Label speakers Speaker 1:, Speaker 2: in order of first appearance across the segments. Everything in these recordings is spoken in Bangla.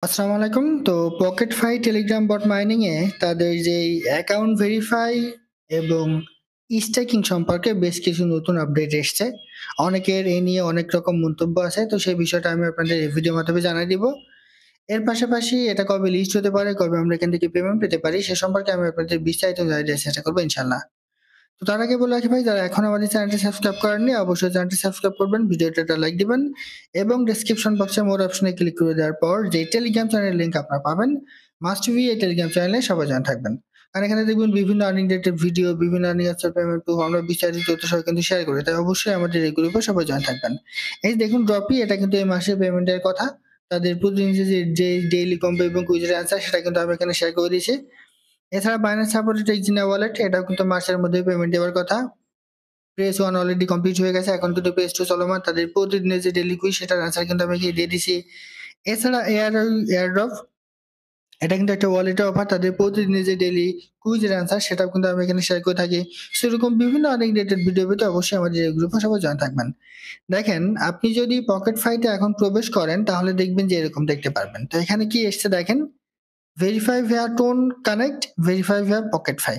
Speaker 1: আসসালামু আলাইকুম। তো পকেটফাই টেলিগ্রাম বট মাইনিং এ তাদের যেই অ্যাকাউন্ট ভেরিফাই এবং স্টেকিং সম্পর্কে বেশ কিছু নতুন আপডেট এসছে। অনেকের এ নিয়ে অনেক রকম মন্তব্য আছে, তো সেই বিষয়টা আমি আপনাদের এই ভিডিওর মাধ্যমে জানাই দিব। এর পাশাপাশি এটা কবে লিস্ট হতে পারে, কবে আমরা এখান থেকে পেমেন্ট পেতে পারি সে সম্পর্কে আমি আপনাদের বিস্তারিত জানিয়ে দেওয়ার চেষ্টা করবো ইনশাল্লাহ। তো তার আগে বলে রাখি ভাই, যারা এখন আমাদের চ্যানেলটি সাবস্ক্রাইব করেননি অবশ্যই চ্যানেলটি সাবস্ক্রাইব করবেন, ভিডিওটা একটা লাইক দিবেন এবং ডেসক্রিপশন বক্সে মোর অপশনে ক্লিক করে দেওয়ার পর যে টেলিগ্রাম চ্যানেলের লিংক আপনারা পাবেন, মাস্ট বি এই টেলিগ্রাম চ্যানেলে সবাই জয়েন থাকবেন। কারণ এখানে দেখবেন বিভিন্ন আর্নিং রিলেটেড ভিডিও, বিভিন্ন আর্নিং পেমেন্ট প্রুফ আমরা বিস্তারিত তথ্য সহ কিন্তু শেয়ার করি, তাই অবশ্যই আমাদের এই গ্রুপে সবাই জয়েন থাকবেন। এই যে দেখুন ড্রপি, এটা কিন্তু এই মাসের পেমেন্টের কথা। তাদের প্রতিদিন যে ডেইলি কম্পো এবং কুইজের অ্যান্সার সেটা কিন্তু আমি এখানে শেয়ার করে দিয়েছি। এছাড়া বাইন্যান্স সাপোর্টেড এক্সিনা ওয়ালেট, এটাও কিন্তু মাসের মধ্যে পেমেন্ট দেওয়ার কথা। প্রেস 1 অলরেডি কমপ্লিট হয়ে গেছে, এখন কিন্তু প্রেস 2 চলমান। তাদের প্রতিদিনের যে ডেইলি কুইজ সেটার আনসার কিন্তু আমি এখানে দিয়ে দিছি। এছাড়া এয়ারড্রপ, এটা কিন্তু একটা ওয়ালেটের অফার। তাদের প্রতিদিনের যে ডেইলি কুইজের আনসার সেটাও কিন্তু আমি এখানে শেয়ার করে থাকি। সেরকম বিভিন্ন অনেক রিলেটেড ভিডিও পেতে অবশ্যই আমাদের এই গ্রুপে সবাই জয়েন থাকবেন। দেখেন, আপনি যদি পকেট ফাইতে এখন প্রবেশ করেন তাহলে দেখবেন যে এরকম দেখতে পারবেন। তো এখানে কি এসছে দেখেন, verify via tone connect, verify via pocket fi.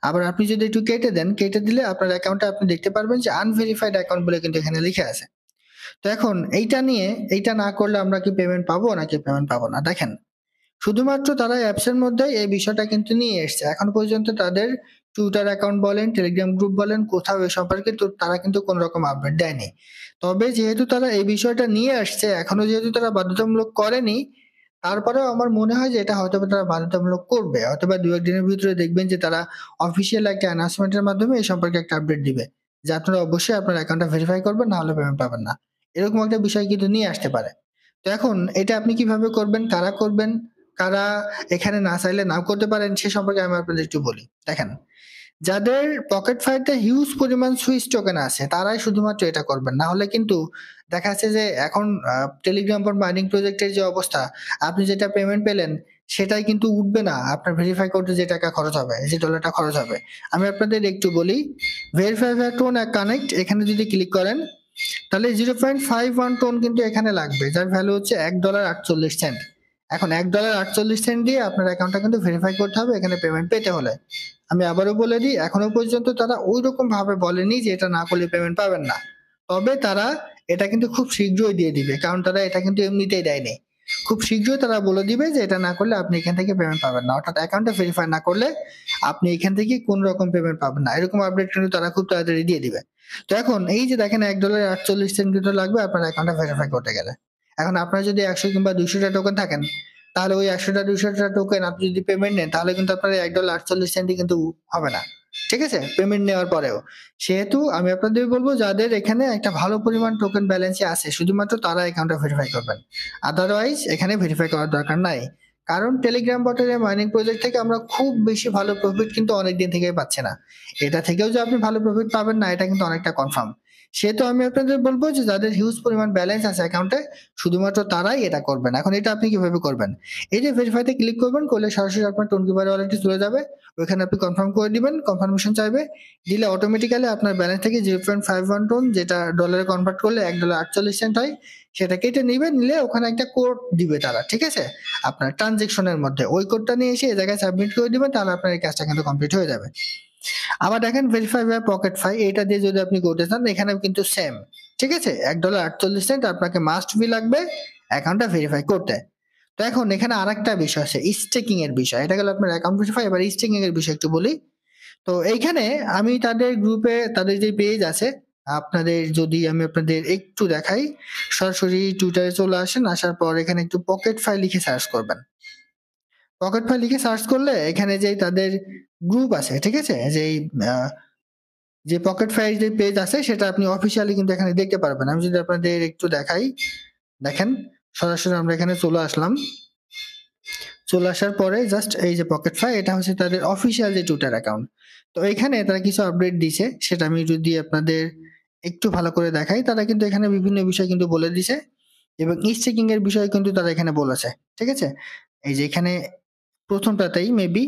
Speaker 1: আবার আপনি যদি একটু কেটে দেন, কেটে দিলে আপনার অ্যাকাউন্টে আপনি দেখতে পারবেন যে আনভেরিফাইড অ্যাকাউন্ট বলে কিন্তু এখানে লিখে আছে। তো এখন এইটা নিয়ে, এইটা না করলে আমরা কি পেমেন্ট পাবো নাকি পেমেন্ট পাবো না? দেখেন, শুধুমাত্র তারা অ্যাপসের মধ্যে এই বিষয়টা কিন্তু নিয়ে এসছে। এখন পর্যন্ত তাদের টুইটার অ্যাকাউন্ট বলেন, টেলিগ্রাম গ্রুপ বলেন, কোথাও এ সম্পর্কে তো তারা কিন্তু কোনো রকম আপডেট দেয়নি। তবে যেহেতু তারা এই বিষয়টা নিয়ে আসছে, এখনো যেহেতু তারা বাধ্যতামূলক করেনি, তারপরেও আমার মনে হয় যে এটা হয়তোবা তারা বাধ্যতামূলক করবে। হয়তোবা ২-১ দিনের ভিতরে দেখবেন যে তারা অফিসিয়াল একটা অ্যানাউন্সমেন্টের মাধ্যমে এই সম্পর্কে একটা আপডেট দিবে। যে আপনারা অবশ্যই আপনার অ্যাকাউন্টটা ভেরিফাই করবেন, না হলে পেমেন্ট পাবেন না। এরকম একটা বিষয় কিন্তু নিয়ে আসতে পারে। তো এখন এটা আপনি কিভাবে করবেন, কারা করবেন, কারা এখানে না চাইলে নাও করতে পারেন সে সম্পর্কে আমি আপনাদের একটু বলি। দেখেন, যাদের পকেট ফাইতে হিউজ পরিমাণ সুইচ টোকেন আছে তারাই শুধুমাত্র এটা করবেন। না হলে কিন্তু দেখা যাচ্ছে যে এখন টেলিগ্রাম ফর মাইনিং প্রজেক্টের যে অবস্থা, আপনি যেটা পেমেন্ট পেলেন সেটাই কিন্তু উঠবে না। আপনার ভেরিফাই করতে যে টাকা খরচ হবে, যে ডলারটা খরচ হবে। আমি আপনাদের একটু বলি, ভেরিফাই টোন কানেক্ট এখানে যদি ক্লিক করেন তাহলে 0.51 টোন কিন্তু এখানে লাগবে, যার ভ্যালু হচ্ছে $1.48। এখন $1.48 দিয়ে আপনার অ্যাকাউন্টটা কিন্তু ভেরিফাই করতে হবে এখানে পেমেন্ট পেতে হলে। আমি আবারও বলে দিই, এখনো পর্যন্ত তারা ওইরকম ভাবে বলেনি যে এটা না করলে পেমেন্ট পাবেন না। তবে তারা এটা কিন্তু খুব শীঘ্রই দিয়ে দিবে, কারণ তারা এটা কিন্তু এমনিতেই দেয়নি। খুব শীঘ্রই তারা বলে দিবে যে এটা না করলে আপনি এখান থেকে পেমেন্ট পাবেন না, অর্থাৎ অ্যাকাউন্টটা ভেরিফাই না করলে আপনি এখান থেকে কোন রকম পেমেন্ট পাবেন না। এরকম আপডেট কিন্তু তারা খুব তাড়াতাড়ি দিয়ে দিবে। তো এখন এই যে দেখেন $1.48 কিন্তু লাগবে আপনার অ্যাকাউন্টটা ভেরিফাই করতে গেলে। এখন আপনার যদি 100 কিংবা 200টা টোকেন থাকেন, তাহলে ওই 100টা 200টা টোকেন আপনি যদি পেমেন্ট নেন তাহলে কিন্তু আপনার $1.48 কিন্তু হবে না। ঠিক আছে? পেমেন্ট নেওয়ার পরেও। সেহেতু আমি আপনাদের বলব, যাদের এখানে একটা ভালো পরিমাণ টোকেন ব্যালেন্সে আছে শুধুমাত্র তারা অ্যাকাউন্টটা ভেরিফাই করবেন। আদারওয়াইজ এখানে ভেরিফাই করার দরকার নাই। কারণ টেলিগ্রাম বটের এই মাইনিং প্রজেক্ট থেকে আমরা খুব বেশি ভালো প্রফিট কিন্তু অনেকদিন থেকেই পাচ্ছি না। এটা থেকেও যে আপনি ভালো প্রফিট পাবেন না এটা কিন্তু অনেকটা কনফার্ম। সেহেতু আমি আপনাদের বলবো যে যাদের হিউজ পরিমাণ ব্যালেন্স আছে অ্যাকাউন্টে শুধুমাত্র তারাই এটা করবেন। এখন এটা আপনি কিভাবে করবেন? এই যে ভেরিফাইতে ক্লিক করবেন, করলে সরাসরি আপনার টোন কিপার ওয়ালেটে চলে যাবে। ওখানে আপনি কনফার্ম করে দিবেন, কনফার্মেশন চাইবে। দিলে অটোমেটিক্যালি আপনার ব্যালেন্স থেকে 0.51 টোন, যেটা ডলারে কনভার্ট করলে $1.48 হয়, সেটা কেটে নিবে। নিলে ওখানে একটা কোড দিবে তারা। ঠিক আছে? আপনার ট্রানজেকশনের মধ্যে ওই কোডটা নিয়ে এসে এই জায়গায় সাবমিট করে দিবেন, তাহলে আপনার এই কাজটা কিন্তু কমপ্লিট হয়ে যাবে। আবার দেখেন, ভেরিফাই বাই পকেট ফাই, এটা দিয়ে যদি আপনি করতে চান এখানেও কিন্তু সেম। ঠিক আছে? $1.48 আপনাকে মাস্ট বি লাগবে অ্যাকাউন্টটা ভেরিফাই করতে। তো এখন এখানে আরেকটা বিষয় আছে, স্টেকিং এর বিষয়। এটা গেল আপনার অ্যাকাউন্ট ভেরিফাই। এবার স্টেকিং এর বিষয় একটু বলি। তো এইখানে আমি তাদের গ্রুপে তাদের যে পেজ আছে, আপনাদের যদি আমি আপনাদের একটু দেখাই, সরাসরি টুইটারে চলে আসেন। আসার পর এখানে একটু পকেট ফাই লিখে সার্চ করবেন। পকেট ফাই লিখে সার্চ করলে এখানে যে তাদের গ্রুপ আছে, ঠিক আছে, যে পকেট ফাই যে পেজ আছে সেটা আপনি অফিসিয়ালি কিন্তু এখানে দেখতে পারবেন। আমি যদি আপনাদের একটু দেখাই, দেখেন, সরাসরি আমরা এখানে চলে আসলাম। চলে আসার পরে জাস্ট এই যে পকেট ফাই, এটা হচ্ছে তাদের অফিসিয়াল যে টুইটার অ্যাকাউন্ট। তো এখানে তারা কিছু আপডেট দিছে, সেটা আমি যদি আপনাদের একটু ভালো করে দেখাই। তারা কিন্তু এখানে বিভিন্ন বিষয় কিন্তু বলে দিছে এবং স্টেকিং এর বিষয় কিন্তু তারা এখানে বলেছে। ঠিক আছে? এই যে এখানে প্রথমটাতেই মেবি,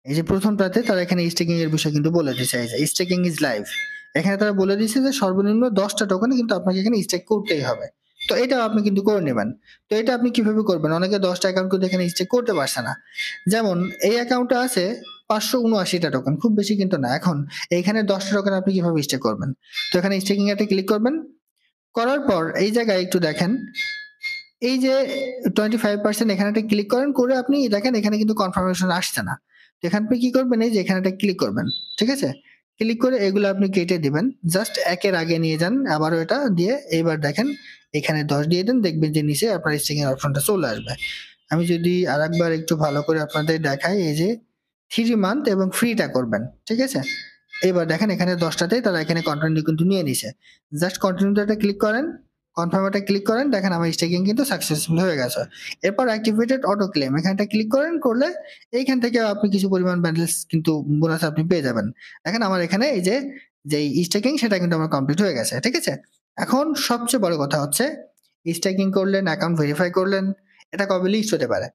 Speaker 1: এই যে প্রথমটাতে তারা এখানে স্টেকিং এর বিষয় কিন্তু বলে দিছে। এই যে স্টেকিং ইজ লাইভ, এখানে তারা বলে দিছে যে সর্বনিম্ন 10টা টোকেন কিন্তু আপনাকে এখানে স্টেক করতেই হবে। তো এটাও আপনি কিন্তু করে নেবেন। তো এটা আপনি কিভাবে করবেন? অনেকে ১০ টা অ্যাকাউন্ট কিন্তু এখানে স্টেক করতে পারছে না। যেমন এই অ্যাকাউন্টে আছে ৫৭৯ টা টোকেন, খুব বেশি কিন্তু না। এখন এইখানে ১০ টা টোকেন আপনি কিভাবে স্টেক করবেন? তো এখানে স্টেকিং এ ক্লিক করবেন। করার পর এই জায়গায় একটু দেখেন, এই যে 25% এখানে একটা ক্লিক করেন, করে আপনি দেখেন এখানে কিন্তু কনফার্মেশন আসছে না। তো এখানে আপনি কি করবেন, এই যে এখানে একটা ক্লিক করবেন, ঠিক আছে? ক্লিক করে এগুলো আপনি কেটে দিবেন। জাস্ট ১ এর আগে নিয়ে যান, আবারও এটা দিয়ে এইবার দেখেন এখানে ১০ দিয়ে দেন, দেখবেন যে নিচে আপনার স্টেকিং এর অপশনটা চলে আসবে। আমি যদি আরেকবার একটু ভালো করে আপনাদের দেখাই, এই যে 3 মান্থ এবং ফ্রিটা করবেন, ঠিক আছে? এবার দেখেন এখানে ১০ টাতেই তারা এখানে কন্টিনিউ কিন্তু নিয়ে নিছে। জাস্ট কন্টিনিউতে ক্লিক করেন, কনফার্ম এটা ক্লিক করেন, দেখেন আমার স্টেকিং কিন্তু সাকসেসফুল হয়ে গেছে। এরপর অ্যাক্টিভেটেড অটো ক্লেম এখানটা ক্লিক করেন, করলে এইখান থেকে আপনি কিছু পরিমাণ ব্যালেন্স কিন্তু বোনাস আপনি পেয়ে যাবেন। দেখেন আমার এখানে এই যে যেই স্টেকিং সেটা কিন্তু আমার কমপ্লিট হয়ে গেছে, ঠিক আছে? এখন সবচেয়ে বড় কথা হচ্ছে স্টেকিং করলেন, অ্যাকাউন্ট ভেরিফাই করলেন, এটা কবে লিস্ট হতে পারে?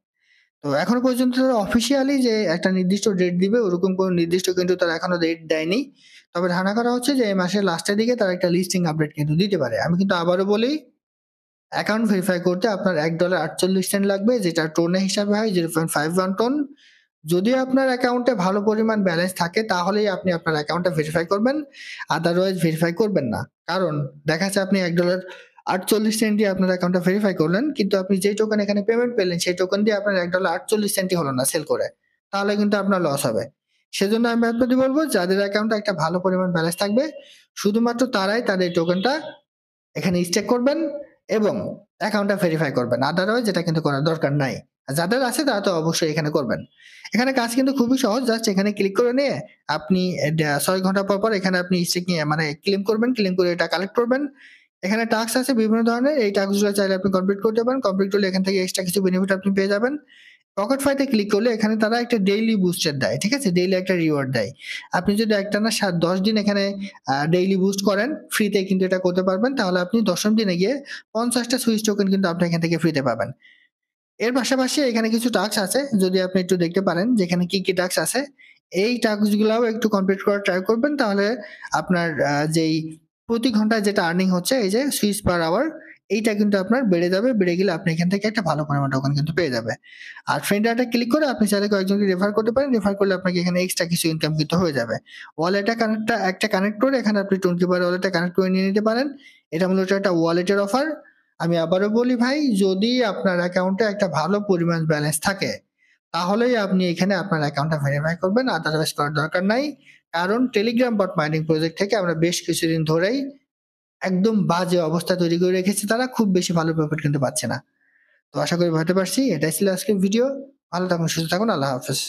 Speaker 1: তো এখনো পর্যন্ত তারা অফিসিয়ালি যে একটা নির্দিষ্ট ডেট দিবে ওরকম কোনো নির্দিষ্ট কিন্তু তারা এখনো ডেট দেয়নি। তবে ধারণা করা হচ্ছে যে এই মাসের লাস্টের দিকে তারা একটা লিস্টিং আপডেট কিন্তু দিতে পারে। আমি কিন্তু আবারও বলি, অ্যাকাউন্ট ভেরিফাই করতে আপনার $1.48 লাগবে, যেটা টোনে হিসাবে হয় 0.51 টোন। যদি আপনার অ্যাকাউন্টে ভালো পরিমাণ ব্যালেন্স থাকে তাহলেই আপনি আপনার অ্যাকাউন্টটা ভেরিফাই করবেন, আদারওয়াইজ ভেরিফাই করবেন না। কারণ দেখা যাচ্ছে আপনি $1.48 দিয়ে আপনার অ্যাকাউন্টটা ভেরিফাই করলেন, কিন্তু আপনি যেই টোকেন এখানে পেমেন্ট পেলেন সেই টোকেন দিয়ে আপনার $1.48 হলো না সেল করে, তাহলে কিন্তু আপনার লস হবে। সেজন্য আমি আপনাদের বলবো, যাদের অ্যাকাউন্টে একটা ভালো পরিমাণ ব্যালেন্স থাকবে শুধুমাত্র তারাই তাদের টোকেনটা এখানে স্টেক করবেন এবং অ্যাকাউন্টটা ভেরিফাই করবেন, আদারওয়াইজ এটা কিন্তু করার দরকার নাই। আর যাদের আছে তারা তো অবশ্যই এখানে করবেন। এখানে কাজ কিন্তু খুবই সহজ, জাস্ট এখানে ক্লিক করে নিয়ে আপনি ৬ ঘন্টা পর পর এখানে আপনি স্টেকিং মানে ক্লেম করবেন, ক্লেম করে এটা কালেক্ট করবেন। এখানে টাস্ক আছে বিভিন্ন ধরনের, এই টাস্কগুলো চাইলে আপনি কমপ্লিট করতে পারেন, কমপ্লিট করলে এখান থেকে এক্সট্রা কিছু বেনিফিট আপনি পেয়ে যাবেন। পকেট ফাইতে ক্লিক করলে এখানে তারা একটা ডেইলি বুস্টার দেয়, ঠিক আছে? ডেইলি একটা রিওয়ার্ড দেয়। আপনি যদি একটানা ১০ দিন এখানে ডেইলি বুস্ট করেন, ফ্রিতে কিন্তু এটা করতে পারবেন। তাহলে আপনি ১০ম দিনে গিয়ে ৫০ টা সুইচ টোকেন কিন্তু আপনি এখান থেকে ফ্রিতে পাবেন। এর পাশাপাশি এখানে কিছু টাস্ক আছে, যদি আপনি একটু দেখতে পারেন যে এখানে কি টাস্ক আছে। এই টাস্ক গুলাও একটু কমপ্লিট করার ট্রাই করবেন, তাহলে আপনার যেই প্রতি ঘন্টায় যেটা আর্নিং হচ্ছে, এই যে সুইচ পার আওয়ার, এইটা কিন্তু আপনার বেড়ে যাবে। বেড়ে গেলে আপনি এখান থেকে একটা ভালো পরিমাণ টোকেন কিন্তু পেয়ে যাবে। আর ফ্রেন্ড একটা ক্লিক করে আপনি চাইলে কয়েকজনকে রেফার করতে পারেন। রেফার করলে আপনাকে এখানে এক্সট্রা কিছু ইনকাম কিন্তু হয়ে যাবে। একটা কানেক্ট করে এখানে আপনি টোয়েন্টিপার ওয়ালেটটা কানেক্ট করে নিয়ে নিতে পারেন। এটা মূলত একটা ওয়ালেটের অফার। আমি আবারও বলি ভাই, যদি আপনার অ্যাকাউন্টে একটা ভালো পরিমাণ ব্যালেন্স থাকে তাহলেই আপনি এখানে আপনার অ্যাকাউন্টটা ভেরিফাই করবেন, আদারওয়াইজ করার দরকার নাই। কারণ টেলিগ্রাম বট মাইনিং প্রজেক্ট থেকে আমরা বেশ কিছুদিন ধরেই একদম বাজে অবস্থা তৈরি করে রেখেছি, তারা খুব বেশি ভালো প্রফিট কিন্তু পাচ্ছে না। তো আশা করি বুঝতে পারছি। এটাই ছিল আজকের ভিডিও। ভালো থাকুন, সুস্থ থাকুন, আল্লাহ হাফেজ।